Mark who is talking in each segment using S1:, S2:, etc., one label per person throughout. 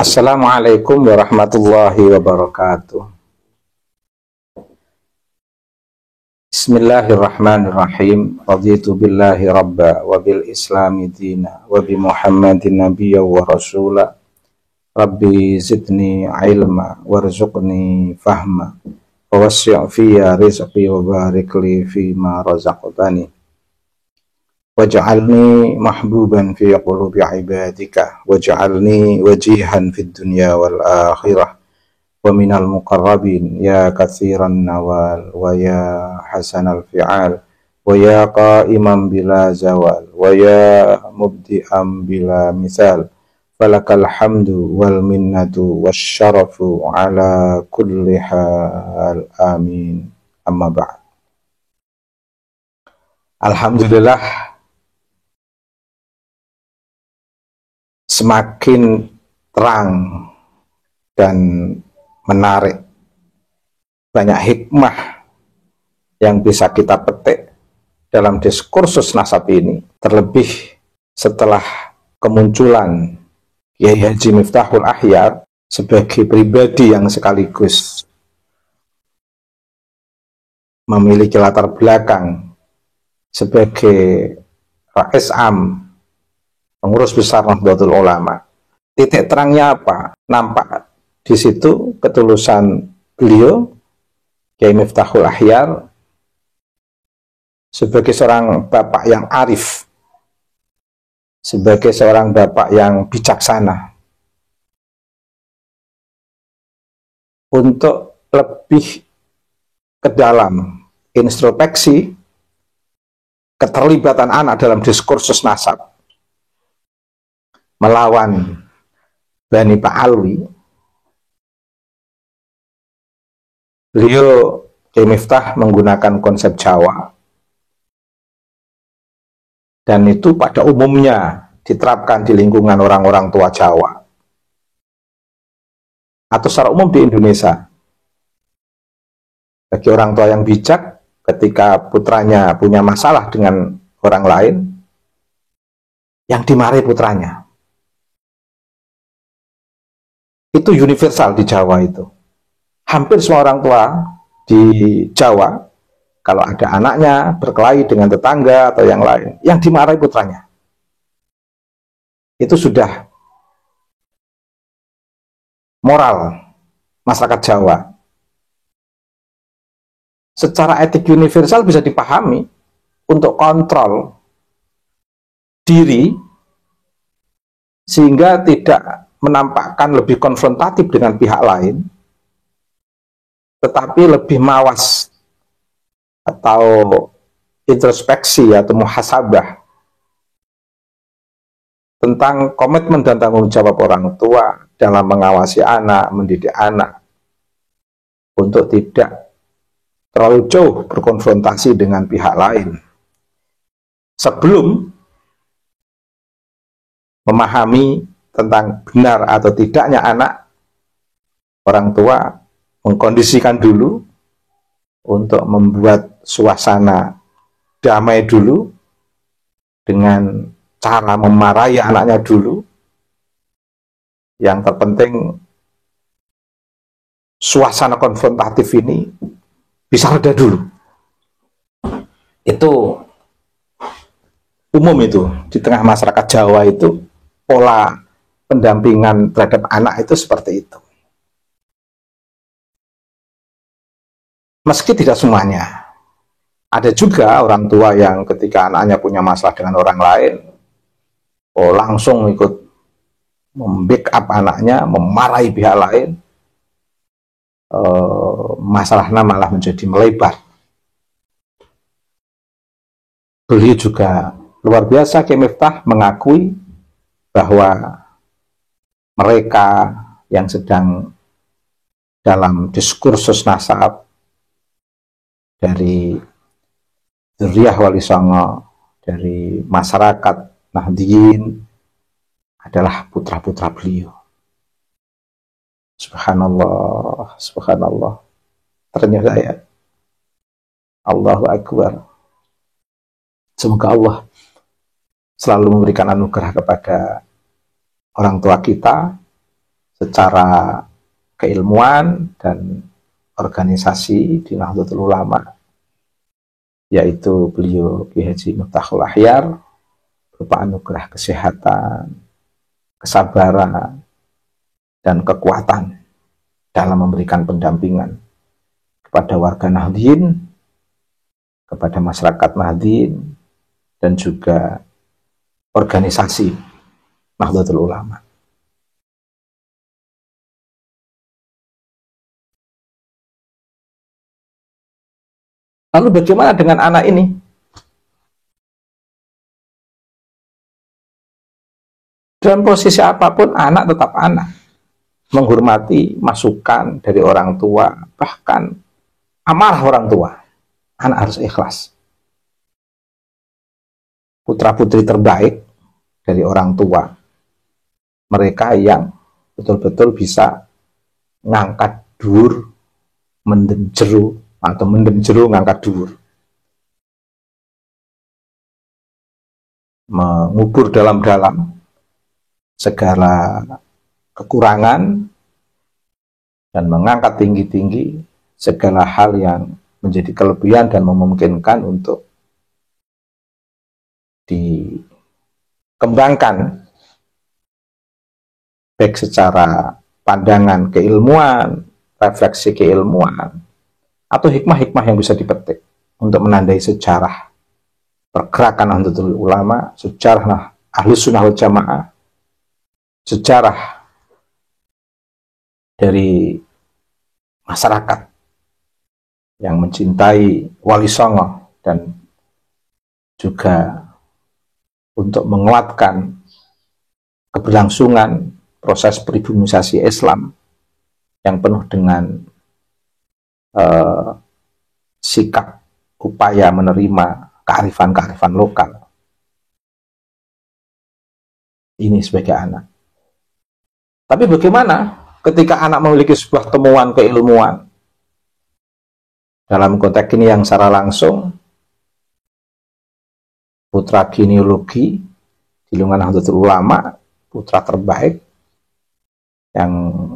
S1: Assalamualaikum warahmatullahi wabarakatuh. Bismillahirrahmanirrahim. Raditu billahi rabba wa bil islami dina wa bi Muhammadin nabiyya wa rasula. Rabbi zidni ilma warzuqni fahma wa wassi' fiyya rizqi wa barik li fima razaqtani. Waj'alni mahbuban fi qulubi ibadika waj'alni wajihan fid dunya wal akhirah wa minal muqarrabin ya katsiran nawal wa ya hasanal fi'al wa ya qa'iman bila zawal wa ya mubdi'an bila misal falakal hamdu wal minnatu wasyarafu ala kulli hal amin amma ba'd. Alhamdulillah, semakin terang dan menarik, banyak hikmah yang bisa kita petik dalam diskursus nasab ini, terlebih setelah kemunculan Kiai Haji Miftahul Ahyar sebagai pribadi yang sekaligus memiliki latar belakang sebagai Rais Am, pengurus besar Nahdlatul Ulama. Titik terangnya apa? Nampak di situ ketulusan beliau, Kiai Miftahul Ahyar, sebagai seorang bapak yang arif, sebagai seorang bapak yang bijaksana, untuk lebih ke dalam introspeksi keterlibatan anak dalam diskursus nasab melawan Bani Pak Alwi. Beliau Kiai Miftah menggunakan konsep Jawa, dan itu pada umumnya diterapkan di lingkungan orang-orang tua Jawa atau secara umum di Indonesia. Bagi orang tua yang bijak, ketika putranya punya masalah dengan orang lain, yang dimarahi putranya. Itu universal di Jawa itu. Hampir semua orang tua di Jawa, kalau ada anaknya berkelahi dengan tetangga atau yang lain, yang dimarahi putranya. Itu sudah moral masyarakat Jawa. Secara etik universal bisa dipahami untuk kontrol diri sehingga tidak menampakkan lebih konfrontatif dengan pihak lain, tetapi lebih mawas atau introspeksi atau muhasabah tentang komitmen dan tanggung jawab orang tua dalam mengawasi anak, mendidik anak, untuk tidak terlalu jauh berkonfrontasi dengan pihak lain sebelum memahami tentang benar atau tidaknya anak. Orang tua mengkondisikan dulu untuk membuat suasana damai dulu dengan cara memarahi anaknya dulu. Yang terpenting suasana konfrontatif ini bisa reda dulu. Itu umum, itu di tengah masyarakat Jawa itu pola pendampingan terhadap anak itu seperti itu. Meski tidak semuanya, ada juga orang tua yang ketika anaknya punya masalah dengan orang lain, langsung ikut membackup anaknya, memarahi pihak lain, masalahnya malah menjadi melebar. Beliau juga luar biasa, Kiai Miftah mengakui bahwa mereka yang sedang dalam diskursus nasab dari Dzurriyyah Wali Songo, dari masyarakat Nahdliyin, adalah putra-putra beliau. Subhanallah, subhanallah. Ternyata ya, Allahu Akbar. Semoga Allah selalu memberikan anugerah kepada orang tua kita, secara keilmuan dan organisasi di Nahdlatul Ulama, yaitu beliau Ki Haji Miftahul Ahyar, berupa anugerah kesehatan, kesabaran, dan kekuatan dalam memberikan pendampingan kepada warga Nahdien, kepada masyarakat Nahdien, dan juga organisasi Nahdlatul Ulama. Lalu bagaimana dengan anak ini? Dalam posisi apapun, anak tetap anak. Menghormati masukan dari orang tua, bahkan amarah orang tua. Anak harus ikhlas. Putra-putri terbaik dari orang tua, mereka yang betul-betul bisa ngangkat dur, mendem jeru, atau mendem jeru ngangkat dur, mengubur dalam-dalam segala kekurangan dan mengangkat tinggi-tinggi segala hal yang menjadi kelebihan dan memungkinkan untuk dikembangkan baik secara pandangan keilmuan, refleksi keilmuan, atau hikmah-hikmah yang bisa dipetik untuk menandai sejarah pergerakan Nahdlatul Ulama, sejarah Ahlus Sunnah wal Jamaah, sejarah dari masyarakat yang mencintai Wali Songo, dan juga untuk menguatkan keberlangsungan proses peribumisasi Islam yang penuh dengan sikap upaya menerima kearifan-kearifan lokal. Ini sebagai anak. Tapi bagaimana ketika anak memiliki sebuah temuan keilmuan? Dalam konteks ini yang secara langsung, putra genealogi di lingkungan Nahdlatul Ulama, putra terbaik yang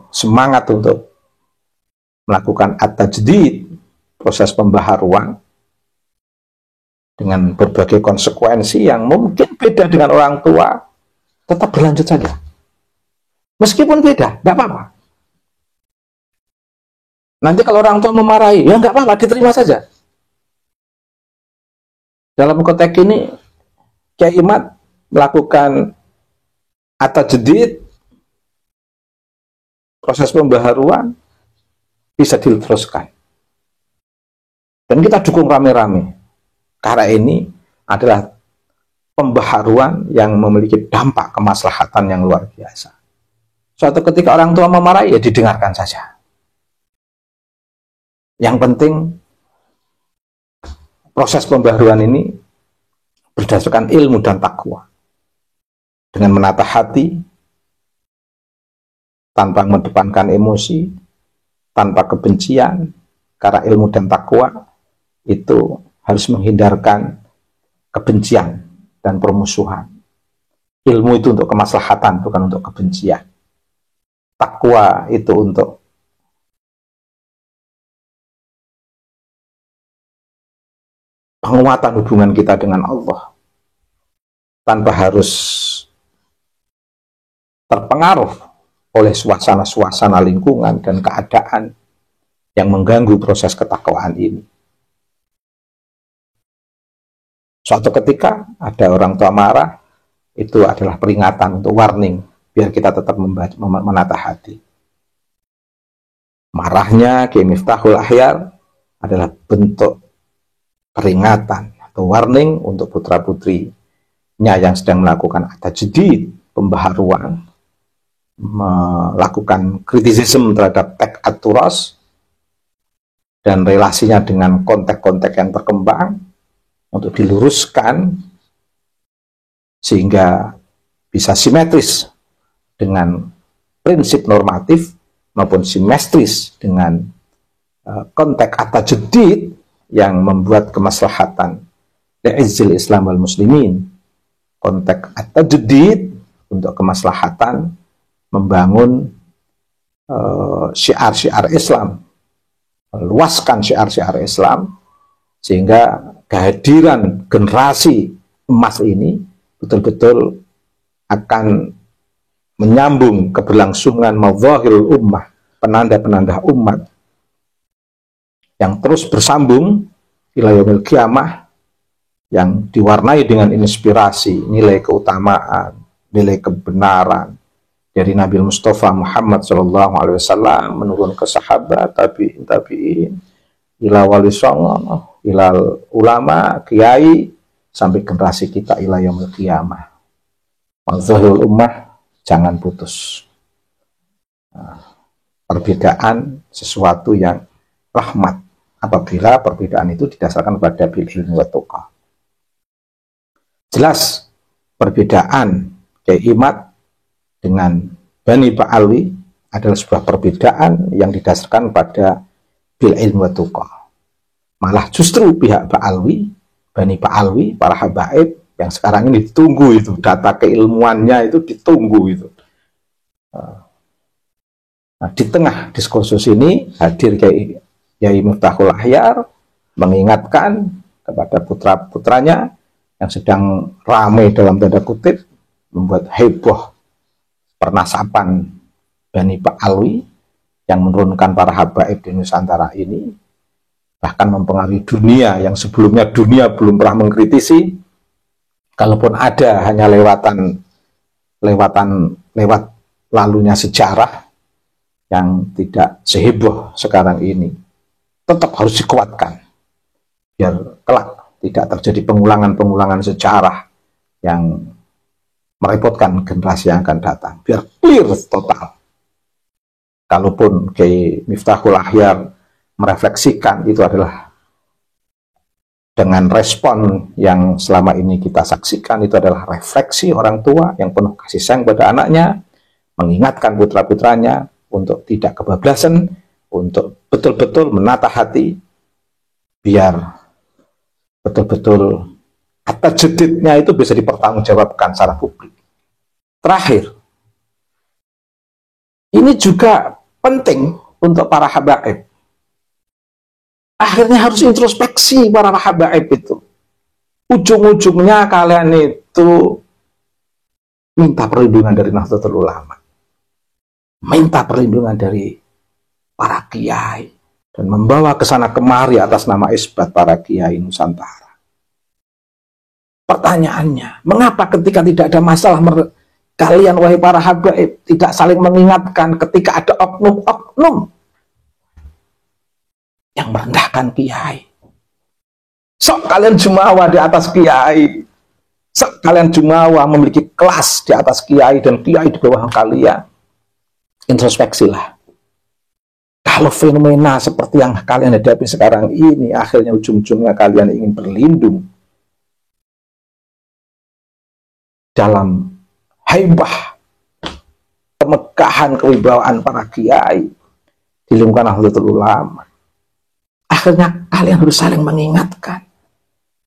S1: semangat untuk melakukan at-tajdid, proses pembaharuan dengan berbagai konsekuensi yang mungkin beda dengan orang tua, tetap berlanjut saja. Meskipun beda, tidak apa-apa. Nanti kalau orang tua memarahi, ya nggak apa-apa, diterima saja. Dalam konteks ini, Kiai Imad melakukan at-tajdid, proses pembaharuan, bisa diteruskan. Dan kita dukung rame-rame. Karena ini adalah pembaharuan yang memiliki dampak kemaslahatan yang luar biasa. Suatu ketika orang tua memarahi, ya didengarkan saja. Yang penting proses pembaharuan ini berdasarkan ilmu dan takwa, dengan menata hati, tanpa mengedepankan emosi, tanpa kebencian, karena ilmu dan takwa itu harus menghindarkan kebencian dan permusuhan. Ilmu itu untuk kemaslahatan, bukan untuk kebencian. Takwa itu untuk penguatan hubungan kita dengan Allah, tanpa harus terpengaruh oleh suasana-suasana lingkungan dan keadaan yang mengganggu proses ketakwaan ini. Suatu ketika ada orang tua marah, itu adalah peringatan untuk warning, biar kita tetap menata hati. Marahnya Kiai Miftahul Ahyar adalah bentuk peringatan atau warning untuk putra-putrinya yang sedang melakukan at-tajdid, pembaharuan, melakukan kritisisme terhadap tek at-turas dan relasinya dengan konteks-konteks yang berkembang, untuk diluruskan sehingga bisa simetris dengan prinsip normatif maupun simetris dengan konteks at-tajdid yang membuat kemaslahatan li'izzil Islam wal muslimin. Konteks at-tajdid untuk kemaslahatan membangun syiar-syiar Islam, meluaskan syiar-syiar Islam, sehingga kehadiran generasi emas ini betul-betul akan menyambung keberlangsungan madzahirul ummah, penanda-penanda umat yang terus bersambung ila yaumil qiyamah, yang diwarnai dengan inspirasi, nilai keutamaan, nilai kebenaran dari Nabi Mustafa Muhammad SAW menurun ke sahabat, tabi'in, ila wali songo, ila ulama, kiai, sampai generasi kita ila yaumil qiyamah. Madzahirul ummah jangan putus. Perbedaan sesuatu yang rahmat apabila perbedaan itu didasarkan pada bil ilmi wa tuqa. Jelas perbedaan Kyai Imad dengan Bani Ba'alwi adalah sebuah perbedaan yang didasarkan pada bil ilmi wa tuqa. Malah justru pihak Ba'alwi, Bani Ba'alwi, para habaib yang sekarang ini ditunggu itu, data keilmuannya itu ditunggu itu. Nah, di tengah diskursus ini hadir Kyai Miftahul Ahyar mengingatkan kepada putra-putranya yang sedang ramai dalam tanda kutip membuat heboh pernasapan Bani Ba'alwi yang menurunkan para habaib di Nusantara ini, bahkan mempengaruhi dunia yang sebelumnya dunia belum pernah mengkritisi. Kalaupun ada hanya lewat lalunya sejarah yang tidak seheboh sekarang ini, tetap harus dikuatkan biar kelak tidak terjadi pengulangan sejarah yang merepotkan generasi yang akan datang, biar clear total. Kalaupun Kyai Miftahul Ahyar merefleksikan, itu adalah dengan respon yang selama ini kita saksikan, itu adalah refleksi orang tua yang penuh kasih sayang pada anaknya, mengingatkan putra-putranya untuk tidak kebablasan, untuk betul-betul menata hati, biar betul-betul kata jeditnya itu bisa dipertanggungjawabkan secara publik. Terakhir, ini juga penting untuk para habaib. Akhirnya harus introspeksi para habaib itu. Ujung-ujungnya kalian itu minta perlindungan dari Nahdlatul Ulama, minta perlindungan dari para kiai, dan membawa ke sana kemari atas nama isbat para kiai Nusantara. Pertanyaannya, mengapa ketika tidak ada masalah kalian wahai para habaib tidak saling mengingatkan ketika ada oknum-oknum yang merendahkan kiai? Sok kalian jumawa di atas kiai, sok kalian jumawa memiliki kelas di atas kiai dan kiai di bawah kalian. Introspeksilah. Kalau fenomena seperti yang kalian hadapi sekarang ini akhirnya ujung-ujungnya kalian ingin berlindung dalam haibah kemegahan kewibawaan para kiai di lingkungan Nahdlatul Ulama, akhirnya kalian harus saling mengingatkan.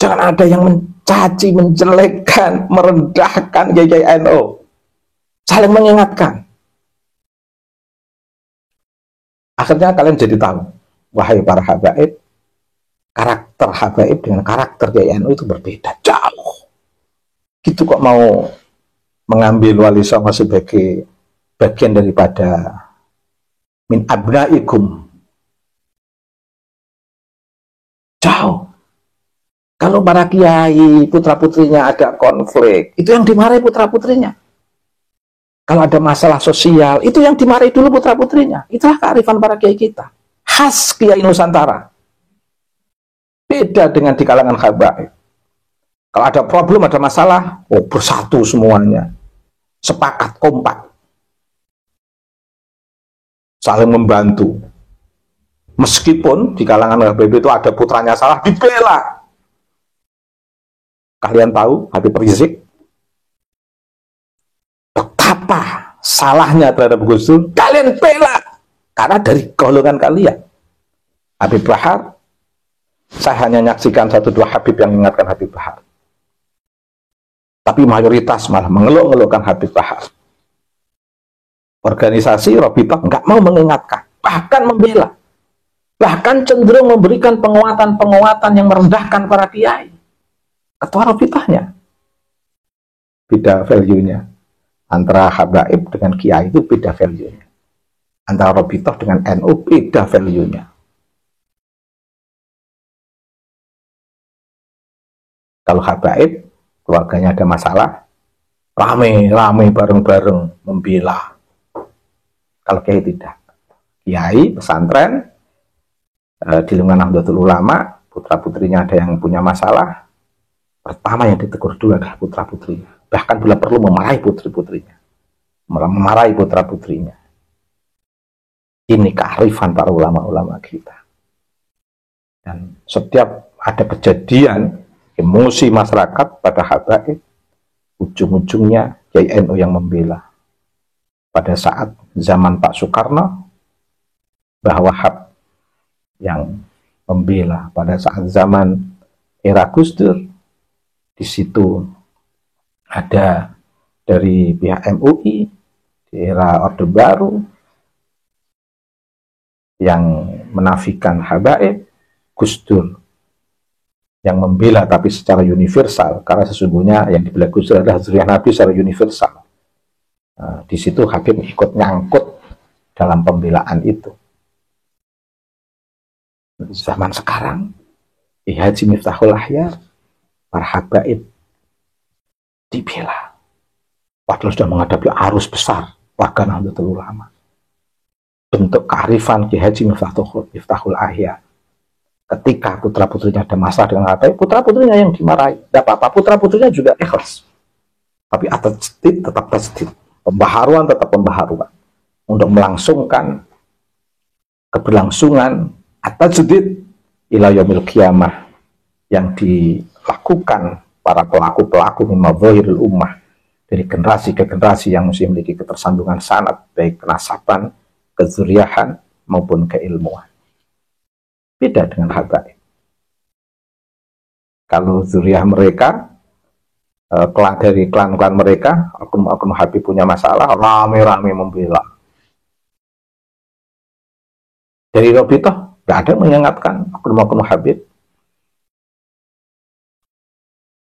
S1: Jangan ada yang mencaci, menjelekkan, merendahkan Kiai NU. Saling mengingatkan. Akhirnya kalian jadi tahu, wahai para habaib, karakter habaib dengan karakter Kiai NU itu berbeda jauh. Gitu kok mau mengambil Wali Songo sebagai bagian daripada min abnaikum. Jauh. Kalau para kiai putra-putrinya ada konflik, itu yang dimarahi putra-putrinya. Kalau ada masalah sosial, itu yang dimarahi dulu putra-putrinya. Itulah kearifan para kiai kita. Khas Kiai Nusantara. Beda dengan di kalangan habaib. Kalau ada problem, ada masalah, oh bersatu semuanya. Sepakat, kompak. Saling membantu. Meskipun di kalangan habaib itu ada putranya salah, dibela. Kalian tahu Habib Rizik betapa salahnya terhadap Gus Dur, kalian bela karena dari golongan kalian. Habib Bahar, saya hanya menyaksikan 1-2 Habib yang mengingatkan Habib Bahar, tapi mayoritas malah mengeluk-ngelukkan Habib Bahar. organisasi Rabithah nggak mau mengingatkan, bahkan membela, bahkan cenderung memberikan penguatan-penguatan yang merendahkan para kiai. Ketua Rabithahnya beda value-nya. Antara habaib dengan kiai itu beda value-nya. Antara Rabithah dengan NU beda value-nya. Kalau habaib, keluarganya ada masalah, rame bareng-bareng membela. Kalau kiai tidak. Kiai, pesantren, di lingkungan Nahdlatul Ulama, putra-putrinya ada yang punya masalah, pertama yang ditegur dulu adalah putra-putrinya. Bahkan bila perlu memarahi putri-putrinya. Memarahi putra-putrinya. Ini kearifan para ulama-ulama kita. Dan setiap ada kejadian emosi masyarakat pada habaib, ujung-ujungnya Kiai NU yang membela. Pada saat zaman Pak Soekarno, bahwa Wahab yang membela. Pada saat zaman era Gus Dur, di situ ada dari pihak MUI, di era Orde Baru, yang menafikan habaib, Gus Dur yang membela tapi secara universal, karena sesungguhnya yang dibela Gus Dur adalah zuriyah Nabi secara universal. Di situ Habib ikut nyangkut dalam pembelaan itu. Zaman sekarang, Haji Miftahul Ahyar, para habaib dibela. Padahal sudah menghadapi arus besar warga Nahdlatul Ulama. Bentuk kearifan Ki Haji Miftahul Ahyar. Ketika putra-putrinya ada masalah dengan habaib, putra-putrinya yang dimarahi. Tidak apa-apa, putra-putrinya juga ikhlas. Tapi at-tajdid tetap tajdid. Pembaharuan tetap pembaharuan. Untuk melangsungkan keberlangsungan at-tajdid ila yaumil qiyamah yang dilakukan para pelaku-pelaku min madzahiril ummah, dari generasi ke generasi yang mesti memiliki ketersambungan sanad, baik kenasaban, kezuriahan maupun keilmuan. Beda dengan habaib. Kalau zuriah mereka, dari klan-klan mereka, oknum-oknum habib punya masalah, rame-rame membela. Dari Rabithah, tidak ada yang mengingatkan oknum-oknum habib.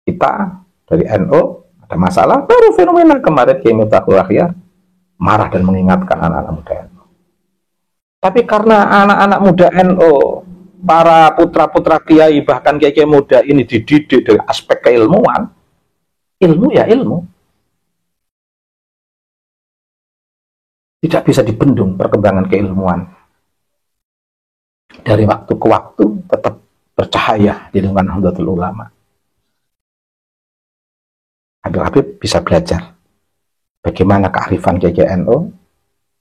S1: Kita dari NU ada masalah, baru fenomena kemarin Kiai Miftahul Ahyar marah dan mengingatkan anak-anak muda NU. Tapi karena anak-anak muda NU, para putra-putra kiai, bahkan kiai-kiai muda ini dididik dari aspek keilmuan, ilmu ya ilmu. Tidak bisa dibendung perkembangan keilmuan. Dari waktu ke waktu tetap bercahaya di lingkungan Nahdlatul Ulama. Habib bisa belajar bagaimana kearifan kiai NU,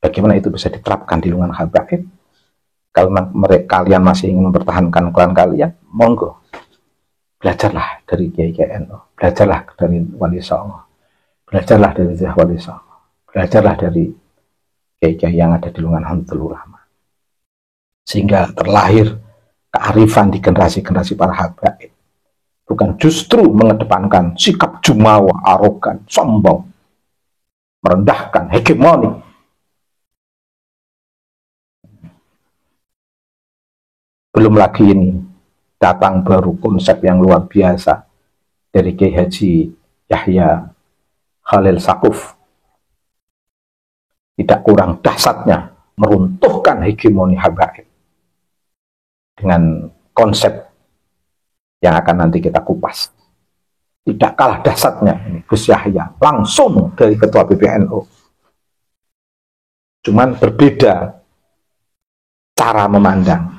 S1: bagaimana itu bisa diterapkan di lingkungan habaib. Kalau kalian masih ingin mempertahankan klan kalian, monggo. Belajarlah dari kiai NU, belajarlah dari Wali Songo, belajarlah dari Zah Wali Songo, belajarlah dari kiai yang ada di lingkungan Nahdlatul Ulama. Sehingga terlahir kearifan di generasi-generasi para habaib. Bukan justru mengedepankan sikap jumawa, arogan, sombong, merendahkan, hegemoni. Belum lagi ini datang baru konsep yang luar biasa dari Kiai Haji Yahya Khalil Saquf. Tidak kurang dahsyatnya meruntuhkan hegemoni habaib dengan konsep yang akan nanti kita kupas. Tidak kalah dahsyatnya ini Gus Yahya langsung dari ketua PBNU. Cuman berbeda cara memandang.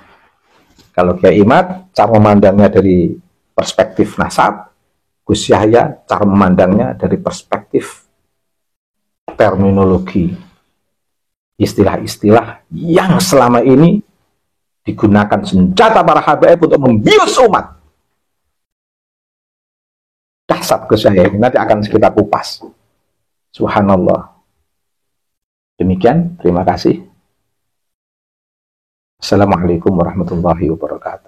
S1: Kalau Kiai Imad cara memandangnya dari perspektif nasab, Gus Yahya cara memandangnya dari perspektif terminologi, istilah-istilah yang selama ini digunakan senjata para habaib untuk membius umat. Dahsyat Gus Yahya ini nanti akan kita kupas. Subhanallah. Demikian, terima kasih. Assalamualaikum warahmatullahi wabarakatuh.